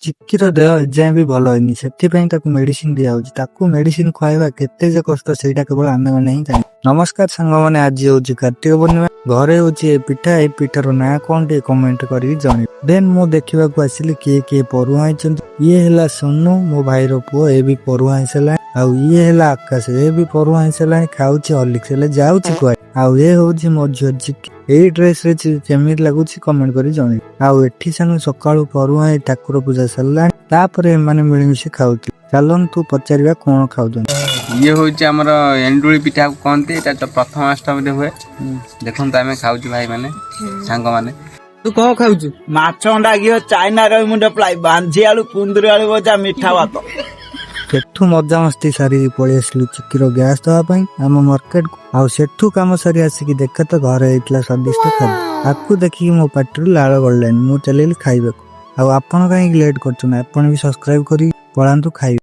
ଚିକିର ଦେହ ଏଯାଏଁ ବି ଭଲ ହେଇନି, ସେଥିପାଇଁ ତାକୁ ମେଡିସିନ ଦିଆହଉଛି। ତାକୁ ମେଡିସିନ ଖୁଆଇବା କେତେ ଯେ କଷ୍ଟ ସେଇଟା କେବଳ ଆମେମାନେ ହିଁ ଜାଣିଛୁ। ନମସ୍କାର ସାଙ୍ଗମାନେ, ଆଜି ହଉଛି କାର୍ତ୍ତିକ ପୂର୍ଣ୍ଣିମା। ଘରେ ହଉଛି ଏ ପିଠା। ଏଇ ପିଠାର ନାଁ କଣ ଟିକେ କମେଣ୍ଟ କରିକି ଜଣେଇବେ। ଦେନ୍ ମୁଁ ଦେଖିବାକୁ ଆସିଲି କିଏ କିଏ ପରୁହାଁ ହେଇଛନ୍ତି। ଇଏ ହେଲା ସୋନୁ, ମୋ ଭାଇର ପୁଅ, ଏ ବି ପରୁହାଁ ହେଇସାରିଲାଣି। ଆଉ ଇଏ ହେଲା ଆକାଶ, ଏ ବି ପରୁହାଁ ହେଇସାରିଲାଣି, ଖାଉଛି ହର୍ଲିକ୍ସ, ହେଲେ ଯାଉଛି କୁଆଡେ। ଆଉ ଏ ହଉଛି ମୋ ଝିଅ ଚିକି। ଏଇ ଡ୍ରେସ ରେ କେମିତି ଲାଗୁଛି କମେଣ୍ଟ କରି ଜଣେଇବେ। ଆଉ ଏଠି ସାଙ୍ଗ ସକାଳୁ ପରୁହାଁ ହେଇ ଠାକୁର ପୂଜା ସରିଲାଣି, ତାପରେ ଏମାନେ ମିଳିମିଶି ଖାଉଥିଲେ। ଚାଲନ୍ତୁ ପଚାରିବା କଣ ଖାଉଛନ୍ତି। ଇଏ ହଉଛି ଆମର ଏଣ୍ଡୁଳି ପିଠା କହନ୍ତି, ଏଟା ତ ପ୍ରଥମାଷ୍ଟମୀରେ ହୁଏ। ଦେଖନ୍ତୁ ଆମେ ଖାଉଛୁ ଭାଇ ମାନେ ସାଙ୍ଗମାନେ। ତୁ କଣ ଖାଉଛୁ? ମାଛ ଅଣ୍ଡା ଘିଅ, ଚାଇନା ରଇ ମୁଣ୍ଡ ପ୍ଲାଇ, ବାଞ୍ଜି ଆଳୁ, କୁନ୍ଦୁରି ଆଳୁ ଭଜା, ମିଠା ଭାତ। ସେଠୁ ମଜାମସ୍ତି ସାରିକି ପଳେଇ ଆସିଲୁ ଚିକିର ଗ୍ୟାସ୍ ଦବା ପାଇଁ ଆମ ମାର୍କେଟକୁ। ଆଉ ସେଠୁ କାମ ସାରି ଆସିକି ଦେଖେ ତ ଘରେ ହେଇଥିଲା ସ୍ୱାଦିଷ୍ଟ ଖାଦ୍ୟ। ତାକୁ ଦେଖିକି ମୋ ପାଟିରୁ ଲାଳ ଗଳିଲାନି। ମୁଁ ଚାଲିଲି ଖାଇବାକୁ। ଆଉ ଆପଣ କାହିଁକି ଲେଟ୍ କରୁଛନ୍ତି? ଆପଣ ବି ସବସ୍କ୍ରାଇବ କରି ପଳାନ୍ତୁ ଖାଇବେ।